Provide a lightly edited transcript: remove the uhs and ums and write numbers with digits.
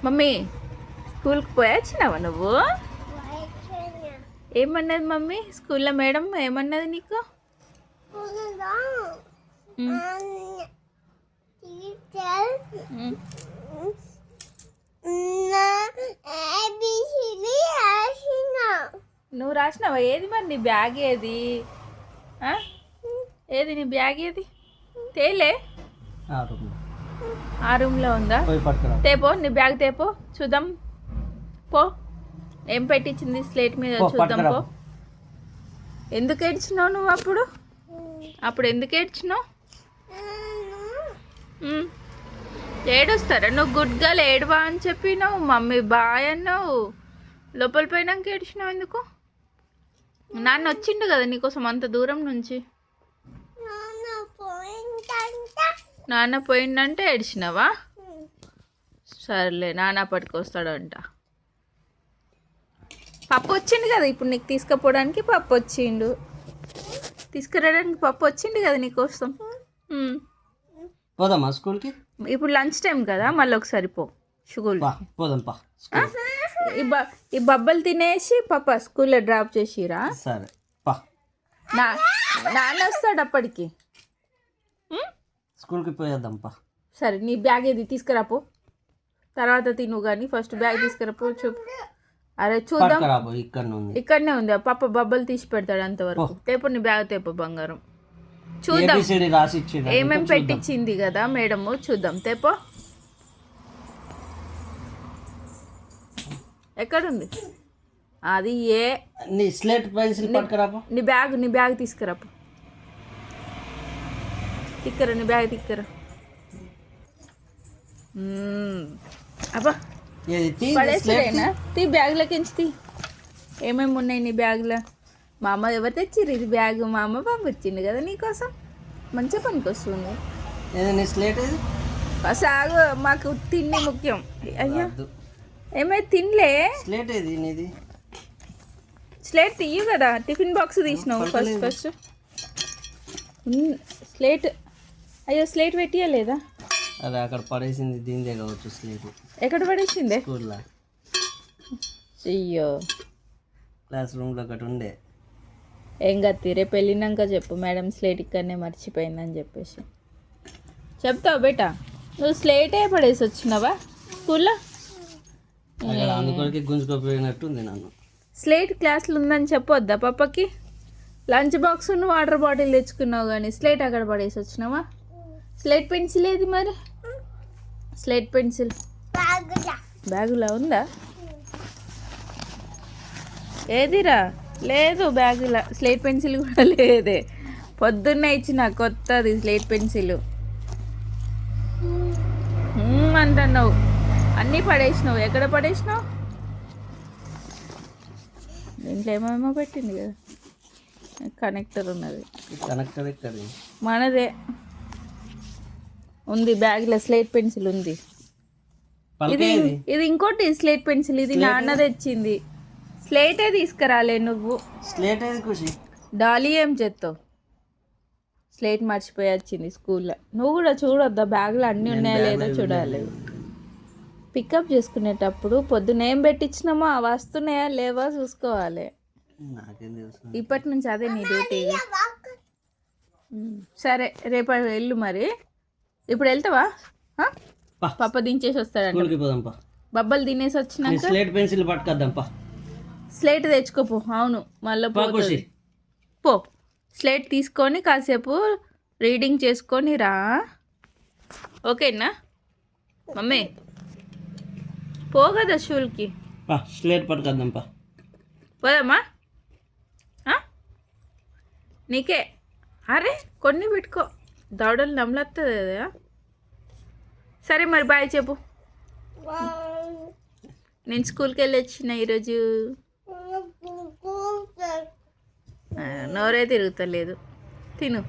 Mummy స్కూల్కి పోయొచ్చినావా నువ్వు? ఏమన్నది మమ్మీ స్కూల్లో మేడం ఏమన్నది నీకు? నువ్వు రాసినావా? ఏది మరి నీ బ్యాగ్ ఏది? ఏది నీ బ్యాగ్ ఏది? తేలే ఆ రూమ్లో ఉందా? తేపో నీ బ్యాగ్ తేపో చూద్దాం. పో ఏం పెట్టించింది స్లేట్ మీద చూద్దాం. పో. ఎందుకు ఏడ్చినావు నువ్వు అప్పుడు ఎందుకు ఏడ్చినావు? ఏడుస్తారా? నువ్వు గుడ్ గర్ల్ ఏడవా అని చెప్పినావు, మమ్మీ బాయ్ అన్నావు, లోపల పోయినాక ఏడ్చినావు ఎందుకు? నాన్న వచ్చిండు కదా నీకోసం అంత దూరం నుంచి. నాన్న పోయిందంటే ఏడ్చినావా? సర్లే నాన్న పట్టుకొస్తాడంట. పప్పు వచ్చిండు కదా ఇప్పుడు నీకు తీసుకుపోవడానికి. పప్పు వచ్చిండు తీసుకురావడానికి. పప్పు వచ్చిండు కదా నీకోసం. పోదామా స్కూల్కి? ఇప్పుడు లంచ్ టైం కదా, మళ్ళీ ఒకసారి పో స్కూల్ పోదాం. ఈ బబ్బలు తినేసి పాప స్కూల్లో డ్రాప్ చేసిరా. సరే నాన్న వస్తాడు అప్పటికి. స్కూల్కి పోయేద్దాం పా. సరే నీ బ్యాగ్ ఏది తీసుకురాపో, తర్వాత తిను కానీ ఫస్ట్ బ్యాగ్ తీసుకురాపో. చూపు. అరే చూద్దాం, ఇక్కడనే ఉంది. పాప బబ్బలు తీసి పెడతాడు అంతవరకు. తేపో నీ బ్యాగ్ తేపో బంగారం. చూద్దాం ఏమేమి పెట్టించింది కదా మేడము. చూద్దాం తేపో. ఎక్కడుంది అది? ఏ నీ స్లేట్ పెన్సిల్ పట్టుకురాపో. నీ బ్యాగ్ తీసుకురాపో. తిక్కరా నీ బ్యాగ్ తిక్కరా. అబ్బా పడేసేనా? తీ బ్యాగ్లోకి ఎంచి. ఏమేమి ఉన్నాయి నీ బ్యాగ్లో? మా అమ్మ ఎవరు తెచ్చిర్రు ఇది బ్యాగ్? మా అమ్మ పంపించింది కదా నీకోసం, మంచిగా పనికి వస్తుంది. సాగు మాకు తిండి ముఖ్యం. అయ్యా ఏమైనా తినలే. స్లేట్ తీయు కదా, టిఫిన్ బాక్స్ తీసినావు ఫస్ట్. స్లేట్ అయ్యో స్లేట్ పెట్టియలేదా? అదే అక్కడ పడేసింది, దీనిదే కావచ్చు స్లేట్. ఎక్కడ పడేసిందే? స్కూల్లో. అయ్యో క్లాస్ రూమ్లో ఒకటి ఉండే. ఏం కత్తి రేపు వెళ్ళినాక చెప్పు మేడం స్లేట్ ఇక్కడనే మర్చిపోయిందని చెప్పేసి చెప్తావు. బేటా నువ్వు స్లేటే పడేసి వచ్చినావా స్కూల్లో? అందుకొరికి గుంజుకోపోయినట్టుంది నన్ను. స్లేట్ క్లాస్లో ఉందని చెప్పొద్దా పాపకి? లంచ్ బాక్స్ వాటర్ బాటిల్ తెచ్చుకున్నావు కానీ స్లేట్ అక్కడ పడేసి వచ్చినావా? స్లేట్ పెన్సిల్ ఏది మరి? స్లేట్ పెన్సిల్ బ్యాగులో ఉందా? ఏదిరా? లేదు బ్యాగులో. స్లేట్ పెన్సిల్ కూడా లేదే. పొద్దున్నే ఇచ్చిన కొత్తది స్లేట్ పెన్సిల్ అంటున్నావు. అన్నీ పడేసినావు. ఎక్కడ పడేసినావు? దీంట్లో ఏమేమో పెట్టింది కదా. కనెక్టర్ ఉన్నది. కనెక్టర్ ఎక్కడ? మనదే ఉంది బ్యాగ్లో. స్లేట్ పెన్సిల్ ఉంది. ఇది ఇంకోటి స్లేట్ పెన్సిల్. ఇది నాన్న తెచ్చింది. స్లేటే తీసుకురాలే నువ్వు. స్లేట్ ఏది ఖుషి? డాలీ ఏం చేస్తావు? స్లేట్ మర్చిపోయి వచ్చింది స్కూల్లో. నువ్వు కూడా చూడొద్దా బ్యాగ్లో అన్నీ ఉన్నాయా లేదో చూడాలి. పికప్ చేసుకునేటప్పుడు పొద్దున్న ఏం పెట్టించినామో అవి వస్తున్నాయా లేవా చూసుకోవాలి. ఇప్పటి నుంచి అదే నీ డ్యూటీ. సరే రేపు వెళ్ళు మరి. ఇప్పుడు వెళ్తావా? పప్ప దించేసి వస్తాడంట. బబ్బలు తినేసి వచ్చినాక స్లేట్ పెన్సిల్ పట్టుకొద్దాం. స్లేట్ తెచ్చుకోపో. అవును మళ్ళీ పో. స్లేట్ తీసుకొని కాసేపు రీడింగ్ చేసుకొని రా. ఓకేనా మమ్మీ? పో కదా స్కూల్కి. స్లేట్ పట్టుకొద్దాం. పోదామా? నీకే. అరే కొన్ని పెట్టుకో, దవడలు నమ్మలస్తుంది కదా. సరే మరి బాయ్ చెప్పు. నేను స్కూల్కి వెళ్ళి వచ్చిన ఈరోజు. నోరే తిరుగుతలేదు. తిను.